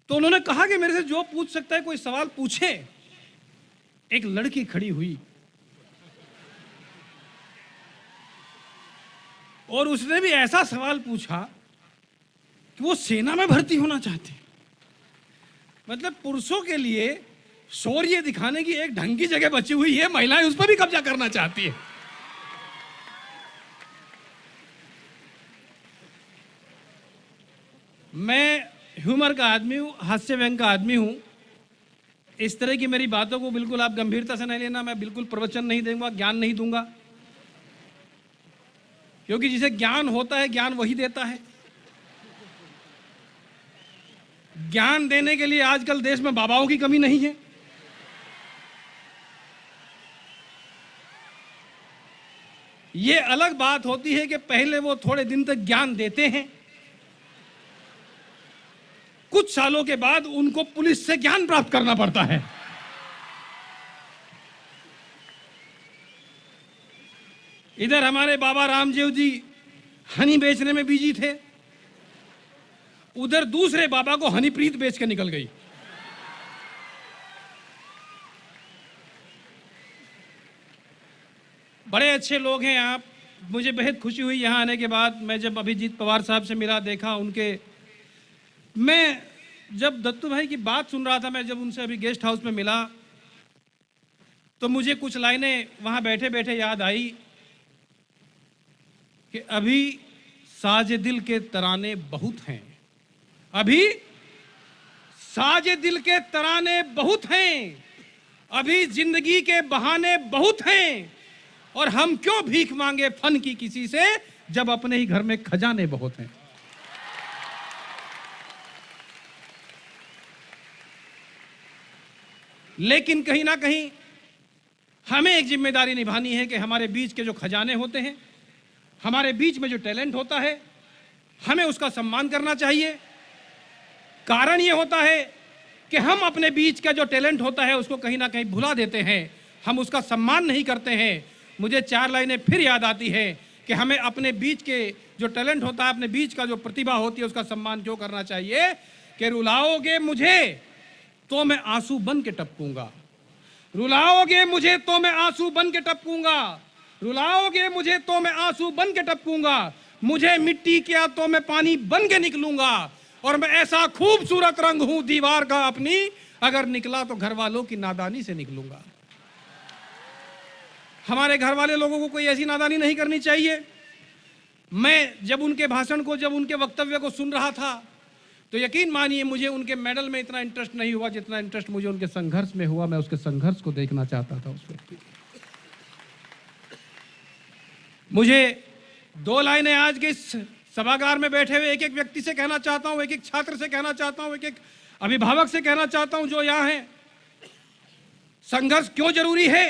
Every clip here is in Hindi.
तो उन्होंने कहा कि मेरे से जो पूछ सकता है कोई सवाल पूछे। एक लड़की खड़ी हुई और उसने भी ऐसा सवाल पूछा कि वो सेना में भर्ती होना चाहती है। मतलब पुरुषों के लिए शौर्य दिखाने की एक ढंग की जगह बची हुई है, महिलाएं उस पर भी कब्जा करना चाहती है। मैं ह्यूमर का आदमी हूं, हास्य व्यंग का आदमी हूं। इस तरह की मेरी बातों को बिल्कुल आप गंभीरता से नहीं लेना। मैं बिल्कुल प्रवचन नहीं दूंगा, ज्ञान नहीं दूंगा, क्योंकि जिसे ज्ञान होता है ज्ञान वही देता है। ज्ञान देने के लिए आजकल देश में बाबाओं की कमी नहीं है। ये अलग बात होती है कि पहले वो थोड़े दिन तक ज्ञान देते हैं, कुछ सालों के बाद उनको पुलिस से ज्ञान प्राप्त करना पड़ता है। इधर हमारे बाबा रामदेव जी हनी बेचने में बिजी थे, उधर दूसरे बाबा को हनीप्रीत बेच के निकल गई। बड़े अच्छे लोग हैं आप, मुझे बेहद खुशी हुई यहाँ आने के बाद। मैं जब अभिजीत पवार साहब से मिला, देखा उनके, मैं जब दत्तू भाई की बात सुन रहा था, मैं जब उनसे अभी गेस्ट हाउस में मिला तो मुझे कुछ लाइनें वहाँ बैठे बैठे याद आई कि अभी साजे दिल के तराने बहुत हैं, अभी साजे दिल के तराने बहुत हैं, अभी जिंदगी के बहाने बहुत हैं, और हम क्यों भीख मांगे फन की किसी से जब अपने ही घर में खजाने बहुत हैं। लेकिन कहीं ना कहीं हमें एक जिम्मेदारी निभानी है कि हमारे बीच के जो खजाने होते हैं, हमारे बीच में जो टैलेंट होता है, हमें उसका सम्मान करना चाहिए। कारण ये होता है कि हम अपने बीच का जो टैलेंट होता है उसको कहीं ना कहीं भुला देते हैं, हम उसका सम्मान नहीं करते हैं। मुझे 4 लाइनें फिर याद आती है कि हमें अपने बीच के जो टैलेंट होता है, अपने बीच का जो प्रतिभा होती है, उसका सम्मान क्यों करना चाहिए। कि रुलाओगे मुझे तो मैं आंसू बन के टपकूंगा, रुलाओगे मुझे तो मैं आंसू बन के टपकूंगा, रुलाओगे मुझे तो मैं आंसू बन के टपकूंगा, मुझे मिट्टी किया तो मैं पानी बन के निकलूंगा, और मैं ऐसा खूबसूरत रंग हूं दीवार का अपनी, अगर निकला तो घर वालों की नादानी से निकलूंगा। हमारे घर वाले लोगों को कोई ऐसी नादानी नहीं करनी चाहिए। मैं जब उनके भाषण को, जब उनके वक्तव्य को सुन रहा था तो यकीन मानिए मुझे उनके मेडल में इतना इंटरेस्ट नहीं हुआ जितना इंटरेस्ट मुझे उनके संघर्ष में हुआ। मैं उसके संघर्ष को देखना चाहता था उस व्यक्ति। मुझे 2 लाइनें आज के इस सभागार में बैठे हुए एक एक व्यक्ति से कहना चाहता हूं, एक एक छात्र से कहना चाहता हूं, एक एक अभिभावक से कहना चाहता हूं जो यहां हैं। संघर्ष क्यों जरूरी है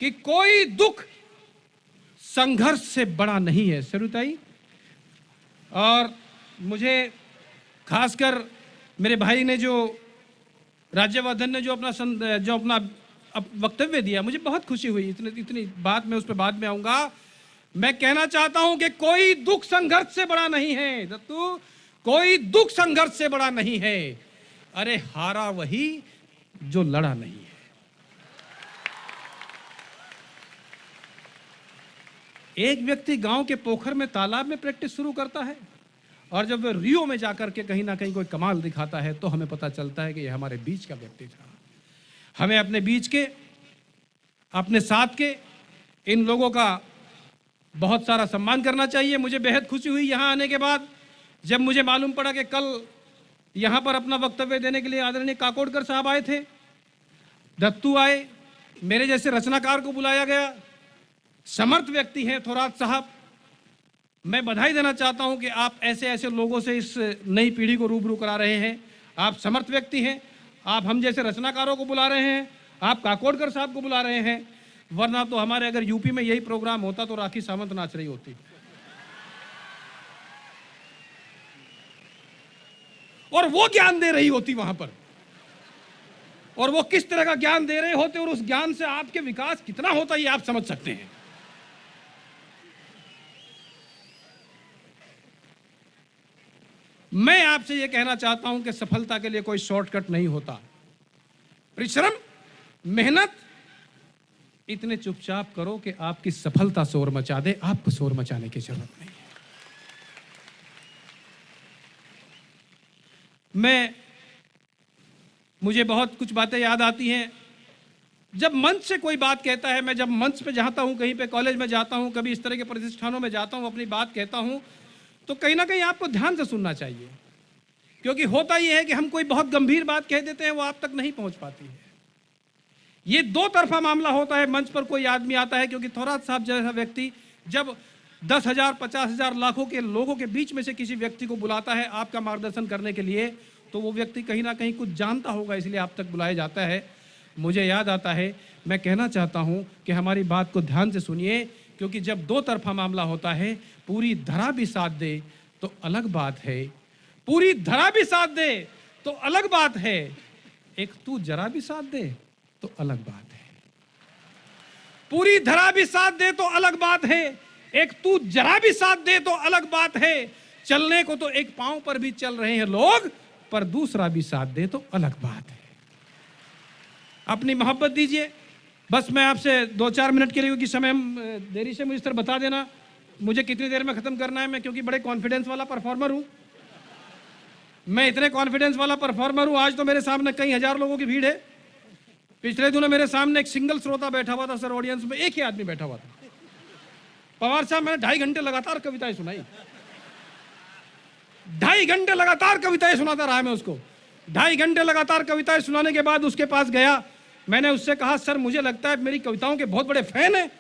कि कोई दुख संघर्ष से बड़ा नहीं है, सरुताई। और मुझे खासकर मेरे भाई ने जो, राज्यवर्धन ने जो अपना वक्तव्य दिया, मुझे बहुत खुशी हुई। इतनी बात मैं उस पर बाद में आऊंगा। मैं कहना चाहता हूं कि कोई दुख संघर्ष से बड़ा नहीं है दत्तू, कोई दुख संघर्ष से बड़ा नहीं है। अरे हारा वही जो लड़ा नहीं है। एक व्यक्ति गांव के पोखर में, तालाब में प्रैक्टिस शुरू करता है, और जब वह रियो में जाकर के कहीं ना कहीं कोई कमाल दिखाता है तो हमें पता चलता है कि यह हमारे बीच का व्यक्ति था। हमें अपने बीच के, अपने साथ के इन लोगों का बहुत सारा सम्मान करना चाहिए। मुझे बेहद खुशी हुई यहाँ आने के बाद जब मुझे मालूम पड़ा कि कल यहाँ पर अपना वक्तव्य देने के लिए आदरणीय काकोडकर साहब आए थे, दत्तू आए, मेरे जैसे रचनाकार को बुलाया गया, समर्थ व्यक्ति हैं थोरात साहब। मैं बधाई देना चाहता हूं कि आप ऐसे ऐसे लोगों से इस नई पीढ़ी को रूबरू करा रहे हैं। आप समर्थ व्यक्ति हैं, आप हम जैसे रचनाकारों को बुला रहे हैं, आप काकोडकर साहब को बुला रहे हैं। वरना तो हमारे अगर यूपी में यही प्रोग्राम होता तो राखी सावंत नाच रही होती, और वो ज्ञान दे रही होती वहां पर, और वो किस तरह का ज्ञान दे रहे होते और उस ज्ञान से आपके विकास कितना होता ये आप समझ सकते हैं। मैं आपसे यह कहना चाहता हूं कि सफलता के लिए कोई शॉर्टकट नहीं होता। परिश्रम, मेहनत, इतने चुपचाप करो कि आपकी सफलता शोर मचा दे, आपको शोर मचाने की जरूरत नहीं है। मुझे बहुत कुछ बातें याद आती हैं जब मंच से कोई बात कहता है। मैं जब मंच पे जाता हूं, कहीं पे कॉलेज में जाता हूं, कभी इस तरह के प्रतिष्ठानों में जाता हूं, अपनी बात कहता हूं, तो कहीं ना कहीं आपको ध्यान से सुनना चाहिए, क्योंकि होता यह है कि हम कोई बहुत गंभीर बात कह देते हैं, वो आप तक नहीं पहुंच पाती है। ये दो तरफा मामला होता है। मंच पर कोई आदमी आता है, क्योंकि थोरात साहब जैसा व्यक्ति जब 10,000, 50,000, लाखों के लोगों के बीच में से किसी व्यक्ति को बुलाता है आपका मार्गदर्शन करने के लिए, तो वो व्यक्ति कहीं ना कहीं कुछ जानता होगा, इसलिए आप तक बुलाया जाता है। मुझे याद आता है, मैं कहना चाहता हूं कि हमारी बात को ध्यान से सुनिए, क्योंकि जब दो तरफा मामला होता है, पूरी धरा भी साथ दे तो अलग बात है, पूरी धरा भी साथ दे तो अलग बात है, एक तू जरा भी साथ दे तो अलग बात है। पूरी धरा भी साथ दे तो अलग बात है, एक तू जरा भी साथ दे तो अलग बात है। चलने को तो एक पांव पर भी चल रहे हैं लोग, पर दूसरा भी साथ दे तो अलग बात है। अपनी मोहब्बत दीजिए। बस मैं आपसे 2-4 मिनट के लिए, क्योंकि समय देरी से मुझे इस तरह बता देना मुझे कितनी देर में खत्म करना है। मैं क्योंकि बड़े कॉन्फिडेंस वाला परफॉर्मर हूं, मैं इतने कॉन्फिडेंस वाला परफॉर्मर हूं। आज तो मेरे सामने कई हजार लोगों की भीड़ है। पिछले दिनों मेरे सामने एक सिंगल श्रोता बैठा हुआ था सर, ऑडियंस में एक ही आदमी बैठा हुआ था। पवार साहब, मैंने 2.5 घंटे लगातार कविताएं सुनाई, 2.5 घंटे लगातार कविताएं सुनाता रहा मैं उसको। 2.5 घंटे लगातार कविताएं सुनाने के बाद उसके पास गया, मैंने उससे कहा सर मुझे लगता है मेरी कविताओं के बहुत बड़े फैन हैं।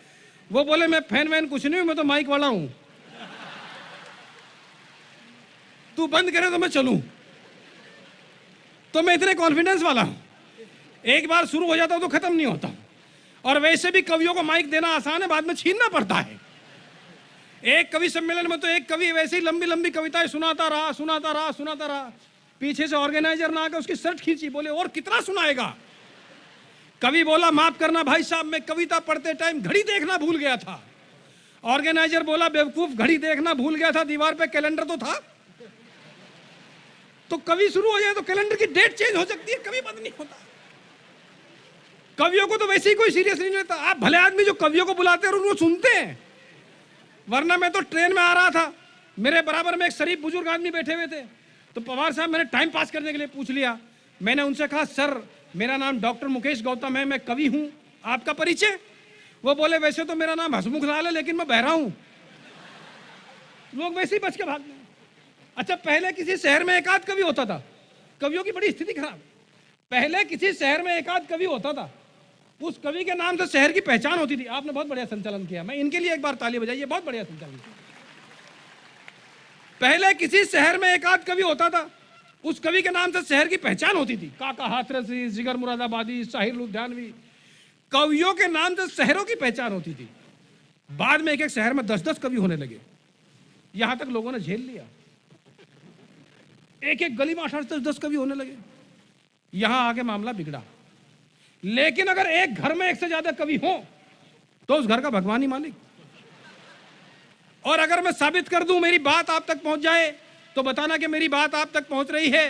वो बोले मैं फैन वैन कुछ नहीं हूं, मैं तो माइक वाला हूं, तू बंद करे तो मैं चलूं। तो मैं इतने कॉन्फिडेंस वाला हूं, एक बार शुरू हो जाता तो खत्म नहीं होता। और वैसे भी कवियों को माइक देना आसान है, बाद में छीनना पड़ता है। एक कवि सम्मेलन में तो एक कवि वैसे ही लंबी लंबी कविताएं सुनाता रहा। पीछे से ऑर्गेनाइजर ना आकर उसकी शर्ट खींची, बोले और कितना सुनाएगा। कवि बोला माफ करना भाई साहब, मैं कविता पढ़ते टाइम घड़ी देखना भूल गया था। ऑर्गेनाइजर बोला बेवकूफ, घड़ी देखना भूल गया था, दीवार पे कैलेंडर तो था। तो कवि शुरू हो जाए तो कैलेंडर की डेट चेंज हो सकती है, कवि बंद नहीं होता। कवियों को तो वैसे ही कोई सीरियस नहीं लेता। आप भले आदमी जो कवियों को बुलाते हैं और उनको सुनते हैं। वरना मैं तो ट्रेन में आ रहा था, मेरे बराबर में एक शरीफ बुजुर्ग आदमी बैठे हुए थे, तो पवार साहब मैंने टाइम पास करने के लिए पूछ लिया। मैंने उनसे कहा सर मेरा नाम डॉक्टर मुकेश गौतम है, मैं कवि हूं, आपका परिचय? वो बोले वैसे तो मेरा नाम हसमुख लाल है, लेकिन मैं बहरा हूं। लोग वैसे ही बच के भाग गए। अच्छा, पहले किसी शहर में एक आध कवि होता था, कवियों की बड़ी स्थिति खराब। पहले किसी शहर में एक आध कवि होता था, उस कवि के नाम से शहर की पहचान होती थी। आपने बहुत बढ़िया संचालन किया, मैं इनके लिए एक बार ताली बजाइए, बहुत बढ़िया संचालन किया। पहले किसी शहर में एक आध कवि होता था, उस कवि के नाम से शहर की पहचान होती थी। काका हाथरसी, जिगर मुरादाबादी, साहिर लुधियानवी, कवियों के नाम से शहरों की पहचान होती थी। बाद में एक एक शहर में 10-10 कवि होने लगे, यहां तक लोगों ने झेल लिया। एक एक गली में 8-10 कवि होने लगे, यहां आके मामला बिगड़ा। लेकिन अगर एक घर में एक से ज्यादा कवि हो तो उस घर का भगवान ही मालिक। और अगर मैं साबित कर दूं, मेरी बात आप तक पहुंच जाए, तो बताना कि मेरी बात आप तक पहुंच रही है,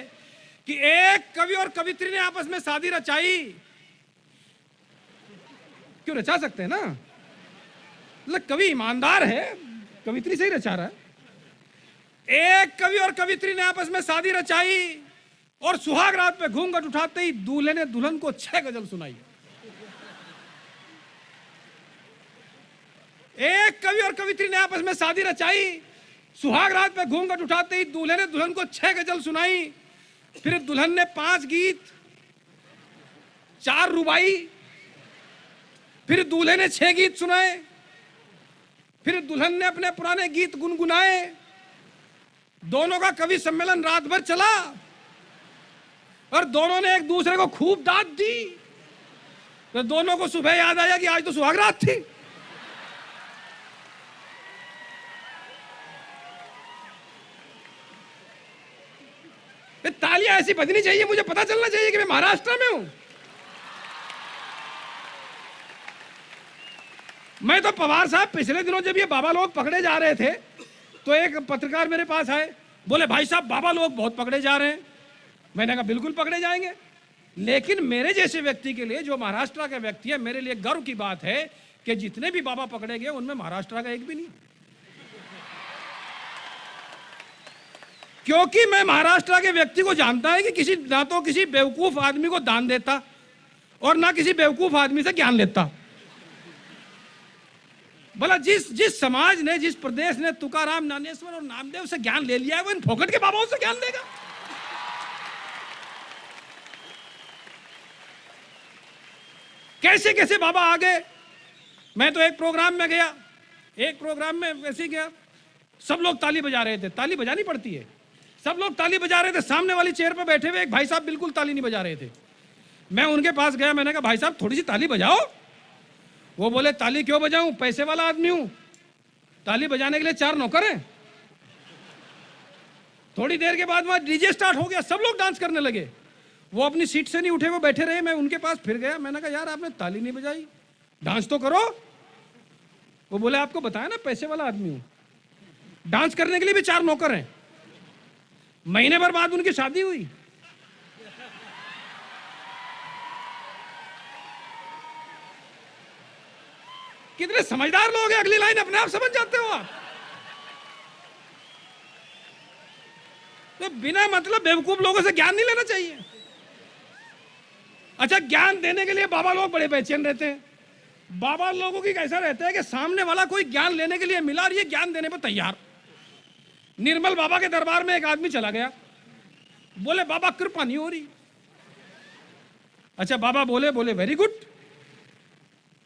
कि एक कवि और कवित्री ने आपस में शादी रचाई। क्यों रचा सकते हैं ना, मतलब कवि ईमानदार है, कवित्री से ही रचा रहा है। एक कवि और कवित्री ने आपस में शादी रचाई, और सुहाग रात पे घूंघट उठाते ही दूल्हे ने दुल्हन को 6 गजल सुनाई। एक कवि और कवित्री ने आपस में शादी रचाई, सुहाग रात पे घूंघट उठाते ही दूल्हे ने दुल्हन को 6 गजल सुनाई। फिर दुल्हन ने 5 गीत, 4 रुबाई, फिर दूल्हे ने 6 गीत सुनाए। फिर दुल्हन ने अपने पुराने गीत गुनगुनाए। दोनों का कवि सम्मेलन रात भर चला, और दोनों ने एक दूसरे को खूब दाद दी। तो दोनों को सुबह याद आया कि आज तो सुहाग रात थी। तालियां ऐसी बजनी चाहिए, मुझे पता चलना चाहिए कि मैं महाराष्ट्र में हूं। मैं तो पवार साहब, पिछले दिनों जब ये बाबा लोग पकड़े जा रहे थे, तो एक पत्रकार मेरे पास आए, बोले भाई साहब बाबा लोग बहुत पकड़े जा रहे हैं। मैंने कहा बिल्कुल पकड़े जाएंगे, लेकिन मेरे जैसे व्यक्ति के लिए, जो महाराष्ट्र का व्यक्ति है, मेरे लिए गर्व की बात है कि जितने भी बाबा पकड़े गए उनमें महाराष्ट्र का एक भी नहीं। क्योंकि मैं महाराष्ट्र के व्यक्ति को जानता है कि किसी ना तो किसी बेवकूफ आदमी को दान देता और ना किसी बेवकूफ आदमी से ज्ञान लेता। बोला जिस समाज ने, जिस प्रदेश ने तुकाराम, ज्ञानेश्वर और नामदेव से ज्ञान ले लिया है, वो इन फोकट के बाबाओं से ज्ञान देगा। कैसे कैसे बाबा आ गए। मैं तो एक प्रोग्राम में गया, एक प्रोग्राम में वैसे ही गया, सब लोग ताली बजा रहे थे। ताली बजानी पड़ती है, सब लोग ताली बजा रहे थे। सामने वाली चेयर पर बैठे हुए एक भाई साहब बिल्कुल ताली नहीं बजा रहे थे। मैं उनके पास गया, मैंने कहा भाई साहब थोड़ी सी ताली बजाओ। वो बोले ताली क्यों बजाऊं, पैसे वाला आदमी हूं, ताली बजाने के लिए 4 नौकर हैं। थोड़ी देर के बाद वहां डीजे स्टार्ट हो गया, सब लोग डांस करने लगे। वो अपनी सीट से नहीं उठे, वो बैठे रहे। मैं उनके पास फिर गया, मैंने कहा यार आपने ताली नहीं बजाई, डांस तो करो। वो बोले आपको बताया ना पैसे वाला आदमी हूं, डांस करने के लिए भी 4 नौकर हैं। महीने भर बाद उनकी शादी हुई। कितने समझदार लोग हैं, अगली लाइन अपने आप समझ जाते हो आप। तो बिना मतलब बेवकूफ लोगों से ज्ञान नहीं लेना चाहिए। अच्छा, ज्ञान देने के लिए बाबा लोग बड़े बेचैन रहते हैं। बाबा लोगों की कैसा रहता है कि सामने वाला कोई ज्ञान लेने के लिए मिला और ये ज्ञान देने पर तैयार। निर्मल बाबा के दरबार में एक आदमी चला गया, बोले बाबा कृपा नहीं हो रही। अच्छा, बाबा बोले वेरी गुड,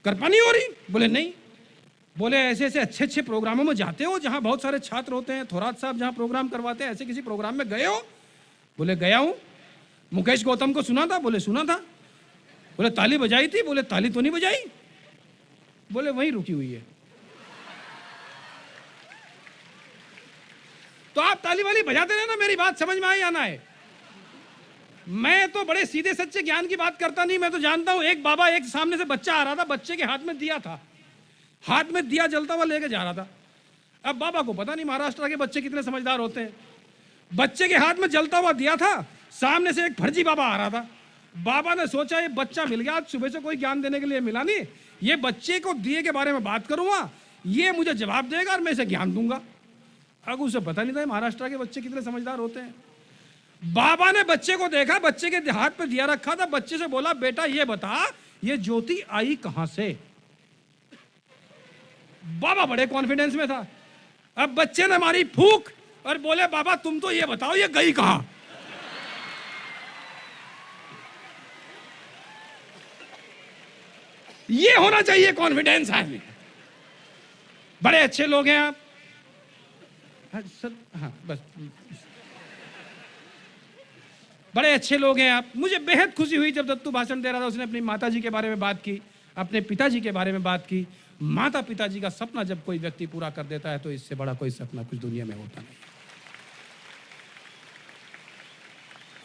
कृपा नहीं हो रही? बोले नहीं। बोले ऐसे ऐसे अच्छे अच्छे प्रोग्रामों में जाते हो जहां बहुत सारे छात्र होते हैं, थोराट साहब जहां प्रोग्राम करवाते हैं, ऐसे किसी प्रोग्राम में गए हो? बोले गया हूं। मुकेश गौतम को सुना था? बोले सुना था। बोले ताली बजाई थी? बोले ताली तो नहीं बजाई। बोले वहीं रुकी हुई है। तो आप ताली वाली बजाते रहना, मेरी बात समझ में आई आना है। मैं तो बड़े सीधे सच्चे ज्ञान की बात करता नहीं। मैं तो जानता हूं, एक बाबा, एक सामने से बच्चा आ रहा था, बच्चे के हाथ में दिया था, हाथ में दिया जलता हुआ लेके जा रहा था। अब बाबा को पता नहीं महाराष्ट्र के बच्चे कितने समझदार होते हैं। बच्चे के हाथ में जलता हुआ दिया था, सामने से एक फर्जी बाबा आ रहा था। बाबा ने सोचा ये बच्चा मिल गया, आज सुबह से कोई ज्ञान देने के लिए मिला नहीं, ये बच्चे को दिए के बारे में बात करूंगा, ये मुझे जवाब देगा और मैं इसे ज्ञान दूंगा। अब उसे पता नहीं था महाराष्ट्र के बच्चे कितने समझदार होते हैं। बाबा ने बच्चे को देखा, बच्चे के हाथ पे दिया रखा था, बच्चे से बोला बेटा ये बता ये ज्योति आई कहां से? बाबा बड़े कॉन्फिडेंस में था। अब बच्चे ने मारी फूंक और बोले बाबा तुम तो ये बताओ ये गई कहां? ये होना चाहिए कॉन्फिडेंस आदमी। बड़े अच्छे लोग हैं आप। हाँ बस, बड़े अच्छे लोग हैं आप। मुझे बेहद खुशी हुई जब दत्तू भाषण दे रहा था, उसने अपनी माता जी के बारे में बात की, अपने पिताजी के बारे में बात की। माता पिताजी का सपना जब कोई व्यक्ति पूरा कर देता है तो इससे बड़ा कोई सपना कुछ दुनिया में होता नहीं।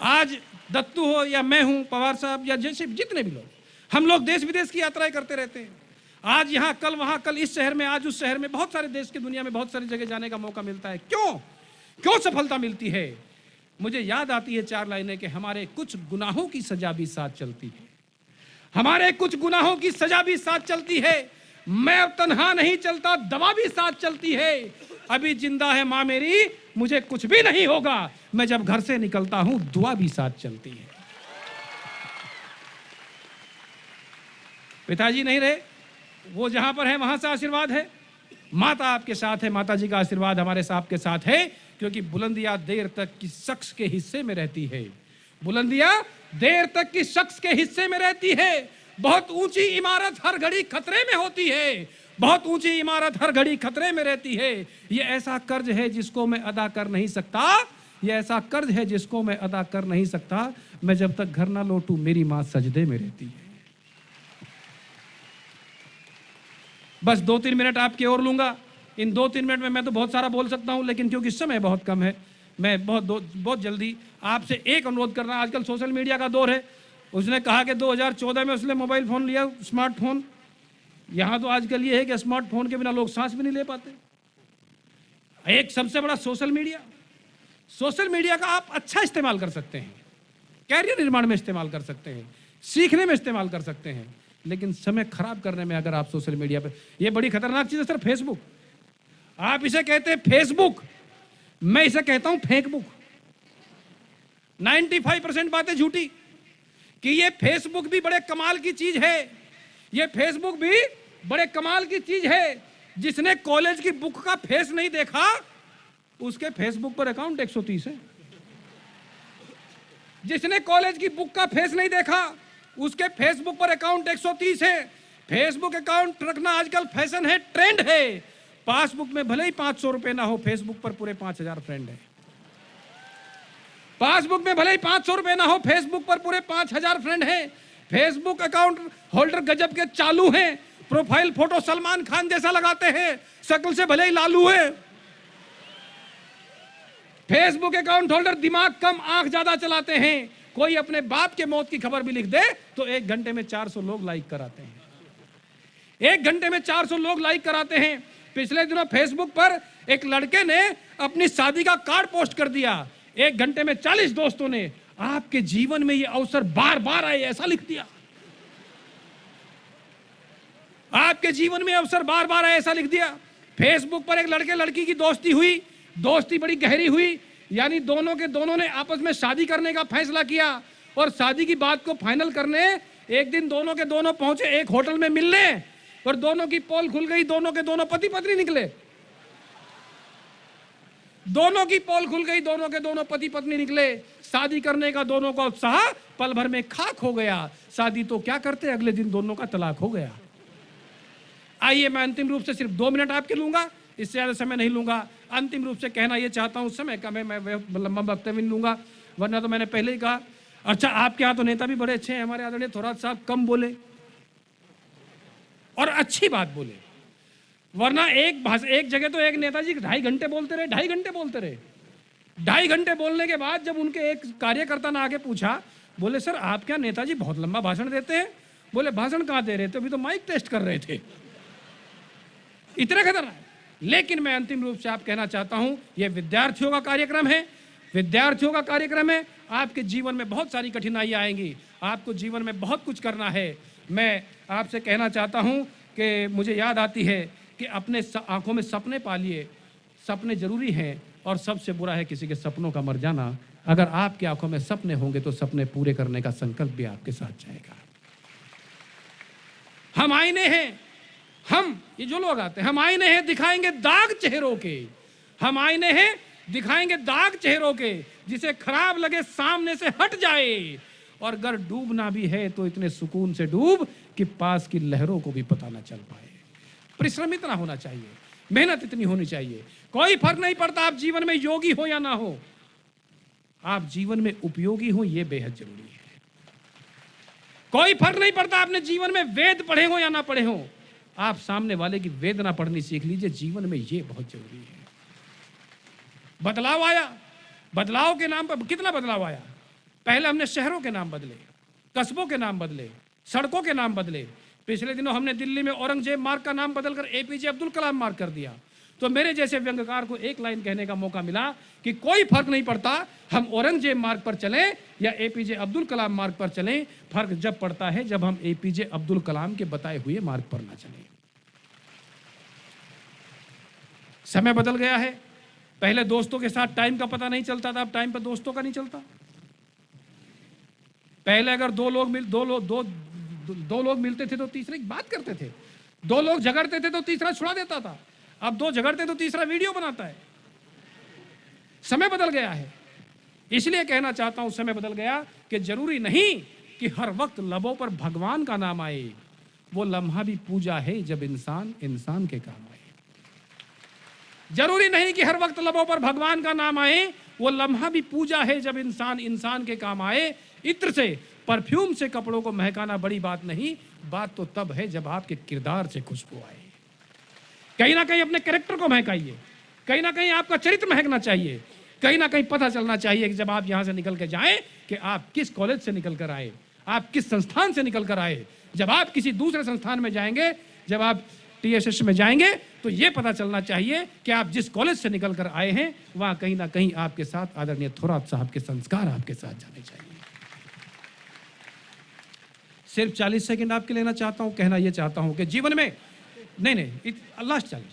आज दत्तू हो या मैं हूं, पवार साहब या जैसे जितने भी लोग, हम लोग देश विदेश की यात्राएं करते रहते हैं। आज यहाँ, कल वहां, कल इस शहर में, आज उस शहर में, बहुत सारे देश की दुनिया में बहुत सारी जगह जाने का मौका मिलता है। क्यों सफलता मिलती है? मुझे याद आती है 4 लाइनें कि हमारे कुछ गुनाहों की सजा भी साथ चलती है, हमारे कुछ गुनाहों की सजा भी साथ चलती है। मैं अब तन्हा नहीं चलता, दवा भी साथ चलती है। अभी जिंदा है मां मेरी, मुझे कुछ भी नहीं होगा। मैं जब घर से निकलता हूं दुआ भी साथ चलती है। पिताजी नहीं रहे, वो जहां पर है वहां से आशीर्वाद है। माता आपके साथ है, माता जी का आशीर्वाद हमारे साहब के साथ है, क्योंकि बुलंदियां देर तक की शख्स के हिस्से में रहती है। बुलंदियां देर तक की शख्स के हिस्से में रहती है। बहुत ऊंची इमारत हर घड़ी खतरे में होती है, बहुत ऊंची इमारत हर घड़ी खतरे में रहती है। ये ऐसा कर्ज है जिसको मैं अदा कर नहीं सकता, ये ऐसा कर्ज है जिसको मैं अदा कर नहीं सकता। मैं जब तक घर ना लौटूं मेरी मां सजदे में रहती है। बस 2-3 मिनट आपकी और लूंगा। इन 2-3 मिनट में मैं तो बहुत सारा बोल सकता हूं, लेकिन क्योंकि समय बहुत कम है, मैं बहुत जल्दी आपसे एक अनुरोध करना। आजकल सोशल मीडिया का दौर है। उसने कहा कि 2014 में उसने मोबाइल फोन लिया, स्मार्टफोन। यहां तो आजकल ये है कि स्मार्टफोन के बिना लोग सांस भी नहीं ले पाते। एक सबसे बड़ा सोशल मीडिया, सोशल मीडिया का आप अच्छा इस्तेमाल कर सकते हैं, कैरियर निर्माण में इस्तेमाल कर सकते हैं, सीखने में इस्तेमाल कर सकते हैं, लेकिन समय खराब करने में अगर आप सोशल मीडिया पे, ये बड़ी खतरनाक चीज है सर फेसबुक। आप इसे कहते हैं फेसबुक, मैं इसे कहता हूं फेकबुक। 95% बातें झूठी कि ये फेसबुक भी बड़े कमाल की चीज है, ये फेसबुक भी बड़े कमाल की चीज है। जिसने कॉलेज की बुक का फेस नहीं देखा उसके फेसबुक पर अकाउंट 130 है। जिसने कॉलेज की बुक का फेस नहीं देखा उसके फेसबुक पर अकाउंट 130 है। फेसबुक अकाउंट रखना आजकल फैशन है, ट्रेंड है। पासबुक में भले ही 500 रुपए ना हो, फेसबुक पर पूरे 5000 फ्रेंड है। पासबुक में भले ही 500 रुपए ना हो, फेसबुक पर पूरे 5000 फ्रेंड है। फेसबुक अकाउंट होल्डर गजब के चालू हैं, प्रोफाइल फोटो सलमान खान जैसा लगाते हैं, शक्ल से भले ही लालू है। फेसबुक अकाउंट होल्डर दिमाग कम आंख ज्यादा चलाते हैं। कोई अपने बाप के मौत की खबर भी लिख दे तो 1 घंटे में 400 लोग लाइक कराते हैं। 1 घंटे में 400 लोग लाइक कराते हैं। पिछले दिनों फेसबुक पर एक लड़के ने अपनी शादी का कार्ड पोस्ट कर दिया। 1 घंटे में 40 दोस्तों ने आपके जीवन में ये अवसर बार बार आए ऐसा लिख दिया। आपके जीवन में अवसर बार बार आए ऐसा लिख दिया। फेसबुक पर एक लड़के लड़की की दोस्ती हुई, दोस्ती बड़ी गहरी हुई, यानी दोनों ने आपस में शादी करने का फैसला किया और शादी की बात को फाइनल करने एक दिन दोनों के दोनों पहुंचे एक होटल में मिलने और दोनों की पोल खुल गई। दोनों के दोनों पति पत्नी निकले। दोनों की पोल खुल गई, दोनों के दोनों पति पत्नी निकले। शादी करने का दोनों का उत्साह पल भर में खाक हो गया। शादी तो क्या करते, अगले दिन दोनों का तलाक हो गया। आइए मैं अंतिम रूप से सिर्फ 2 मिनट आपके लूंगा, इससे ज्यादा समय नहीं लूंगा। अंतिम रूप से कहना यह चाहता हूं, समय कम है, मैं लंबा वक्तव्य नहीं लूंगा, वरना तो मैंने पहले ही कहा। अच्छा, आपके यहाँ तो नेता भी बड़े अच्छे हैं, हमारे आदरणीय थोराट साहब कम बोले और अच्छी बात बोले, वरना एक जगह तो एक नेताजी 2.5 घंटे बोलते रहे। 2.5 घंटे बोलने के बाद जब उनके एक कार्यकर्ता ने आगे पूछा, बोले सर आप क्या नेताजी बहुत लंबा भाषण देते हैं? बोले भाषण कहाँ दे रहे थे, अभी तो माइक टेस्ट कर रहे थे। इतना खतरनाक। लेकिन मैं अंतिम रूप से आप कहना चाहता हूं, यह विद्यार्थियों का कार्यक्रम है, विद्यार्थियों का कार्यक्रम है। आपके जीवन में बहुत सारी कठिनाइयां आएंगी, आपको जीवन में बहुत कुछ करना है। मैं आपसे कहना चाहता हूं कि मुझे याद आती है कि अपने आंखों में सपने पालिए, सपने जरूरी हैं, और सबसे बुरा है किसी के सपनों का मर जाना। अगर आपकी आंखों में सपने होंगे तो सपने पूरे करने का संकल्प भी आपके साथ जाएगा। हम आईने हैं, हम ये जो लोग आते हैं, हम आईने हैं दिखाएंगे दाग चेहरों के। हम आईने हैं दिखाएंगे दाग चेहरों के, जिसे खराब लगे सामने से हट जाए। और अगर डूबना भी है तो इतने सुकून से डूब कि पास की लहरों को भी पता ना चल पाए। परिश्रम इतना होना चाहिए, मेहनत इतनी होनी चाहिए। कोई फर्क नहीं पड़ता आप जीवन में योगी हो या ना हो, आप जीवन में उपयोगी हो, यह बेहद जरूरी है। कोई फर्क नहीं पड़ता आपने जीवन में वेद पढ़े हो या ना पढ़े हो, आप सामने वाले की वेदना पढ़नी सीख लीजिए। जीवन में यह बहुत जरूरी है। बदलाव आया, बदलाव के नाम पर कितना बदलाव आया। पहले हमने शहरों के नाम बदले, कस्बों के नाम बदले, सड़कों के नाम बदले। पिछले दिनों हमने दिल्ली में औरंगजेब मार्ग का नाम बदलकर एपीजे अब्दुल कलाम मार्ग कर दिया। तो मेरे जैसे व्यंग्यकार को एक लाइन कहने का मौका मिला कि कोई फर्क नहीं पड़ता हम औरंगजेब मार्ग पर चलें या एपीजे अब्दुल कलाम मार्ग पर चलें, फर्क जब पड़ता है जब हम एपीजे अब्दुल कलाम के बताए हुए मार्ग पर ना चलें। समय बदल गया है। पहले दोस्तों के साथ टाइम का पता नहीं चलता था, अब टाइम पर दोस्तों का नहीं चलता। पहले अगर दो लोग मिलते थे तो तीसरे की बात करते थे, 2 लोग झगड़ते थे तो तीसरा छुड़ा देता था, अब 2 झगड़ते तो तीसरा वीडियो बनाता है। समय बदल गया है, इसलिए कहना चाहता हूं समय बदल गया कि जरूरी नहीं कि हर वक्त लबों पर भगवान का नाम आए। वो लम्हा भी पूजा है जब इंसान इंसान के काम आए। जरूरी नहीं कि हर वक्त लबों पर भगवान का नाम आए, वो लम्हा भी पूजा है जब इंसान इंसान के काम आए। इत्र से, परफ्यूम से कपड़ों को महकाना बड़ी बात नहीं, बात तो तब है जब आपके किरदार से खुशबू आए। कहीं ना कहीं अपने कैरेक्टर को महकाइए, कहीं ना कहीं आपका चरित्र महकना चाहिए, कहीं ना कहीं पता चलना चाहिए कि जब आप यहां से निकल के जाएं कि आप किस कॉलेज से निकल कर आए, आप किस संस्थान से निकल कर आए। जब आप किसी दूसरे संस्थान में जाएंगे, जब आप टीएसएस में जाएंगे तो ये पता चलना चाहिए कि आप जिस कॉलेज से निकल कर आए हैं वहां कहीं ना कहीं आपके साथ आदरणीय थोराट साहब के संस्कार आपके साथ जाने चाहिए। सिर्फ 40 सेकंड आपके लेना चाहता हूं, कहना यह चाहता हूं कि जीवन में नहीं लास्ट 40,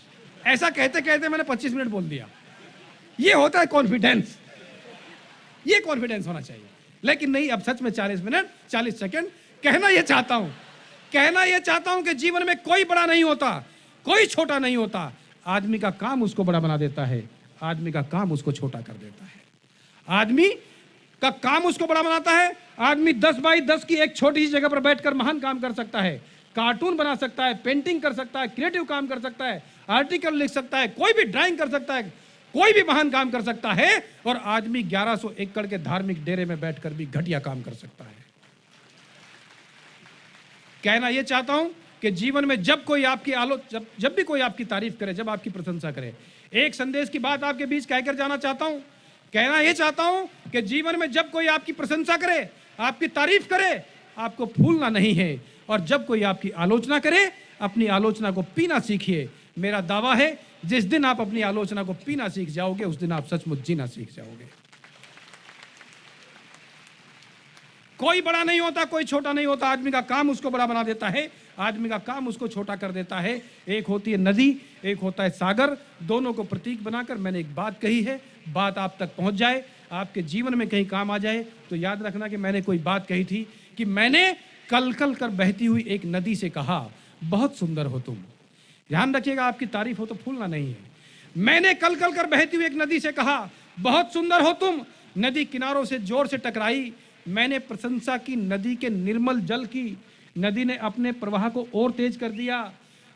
ऐसा कहते कहते मैंने 25 मिनट बोल दिया। ये होता है कॉन्फिडेंस, ये कॉन्फिडेंस होना चाहिए। लेकिन नहीं, अब सच में 40 मिनट 40 सेकंड कहना यह चाहता हूं कि जीवन में कोई बड़ा नहीं होता, कोई छोटा नहीं होता। आदमी का काम उसको बड़ा बना देता है, आदमी का काम उसको छोटा कर देता है। आदमी का काम उसको बड़ा बनाता है। आदमी 10 बाई 10 की एक छोटी सी जगह पर बैठकर महान काम कर सकता है, कार्टून बना सकता है, पेंटिंग कर सकता है, क्रिएटिव काम कर सकता है, आर्टिकल लिख सकता है, कोई भी ड्राइंग कर सकता है, कोई भी महान काम कर सकता है। और आदमी 1100 एकड़ के धार्मिक डेरे में बैठकर भी घटिया काम कर सकता है। कहना यह चाहता हूं कि जीवन में जब भी कोई आपकी तारीफ करे, जब आपकी प्रशंसा करे, एक संदेश की बात आपके बीच कहकर जाना चाहता हूं। कहना यह चाहता हूं कि जीवन में जब कोई आपकी प्रशंसा करे, आपकी तारीफ करे, आपको फूलना नहीं है। और जब कोई आपकी आलोचना करे, अपनी आलोचना को पीना सीखिए। मेरा दावा है, जिस दिन आप अपनी आलोचना को पीना सीख जाओगे, उस दिन आप सचमुच जीना सीख जाओगे। कोई बड़ा नहीं होता, कोई छोटा नहीं होता। आदमी का काम उसको बड़ा बना देता है, आदमी का काम उसको छोटा कर देता है। एक होती है नदी, एक होता है सागर। दोनों को प्रतीक बनाकर मैंने एक बात कही है। बात आप तक पहुंच जाए, आपके जीवन में कहीं काम आ जाए, तो याद रखना कि मैंने कोई बात कही थी कि मैंने कल कल कर बहती हुई एक नदी से कहा, बहुत सुंदर हो तुम। ध्यान रखिएगा, आपकी तारीफ हो तो फूलना नहीं है। मैंने कल कल कर बहती हुई एक नदी से कहा, बहुत सुंदर हो तुम। नदी किनारों से जोर से टकराई। मैंने प्रशंसा की नदी के निर्मल जल की। नदी ने अपने प्रवाह को और तेज कर दिया।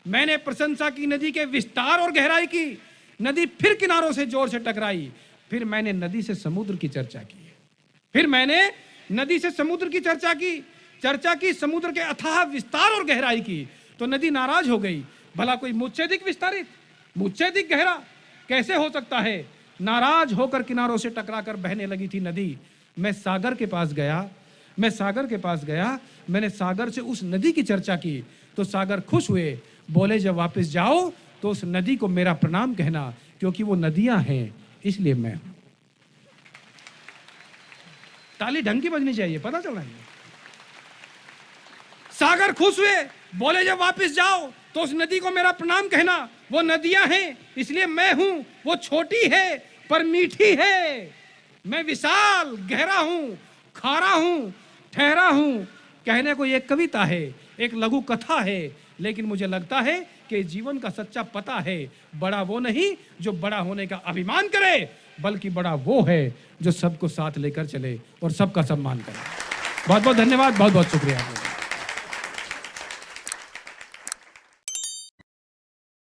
मैंने प्रशंसा की नदी के विस्तार और गहराई की। नदी फिर किनारों से जोर से टकराई। फिर मैंने नदी से समुद्र की चर्चा की। फिर मैंने नदी से समुद्र की चर्चा की, समुद्र के अथाह विस्तार और गहराई की। तो नदी नाराज हो गई। भला कोई मुझसे अधिक विस्तारित, मुझसे अधिक गहरा कैसे हो सकता है? नाराज होकर किनारों से टकराकर बहने लगी थी नदी। मैं सागर के पास गया, मैंने सागर से उस नदी की चर्चा की। तो सागर खुश हुए, बोले जब वापस जाओ तो उस नदी को मेरा प्रणाम कहना, क्योंकि वो नदियां हैं, इसलिए मैं हूं। ताली ढंग की बजनी चाहिए, पता चल रहा है। सागर खुश हुए, बोले जब वापस जाओ तो उस नदी को मेरा प्रणाम कहना, वो नदियां हैं, इसलिए मैं हूं। वो छोटी है पर मीठी है। मैं विशाल, गहरा हूं, खारा हूं, ठहरा हूं। कहने को एक कविता है, एक लघु कथा है, लेकिन मुझे लगता है कि जीवन का सच्चा पता है। बड़ा वो नहीं जो बड़ा होने का अभिमान करे, बल्कि बड़ा वो है जो सबको साथ लेकर चले और सबका सम्मान करे। बहुत बहुत धन्यवाद, बहुत बहुत शुक्रिया।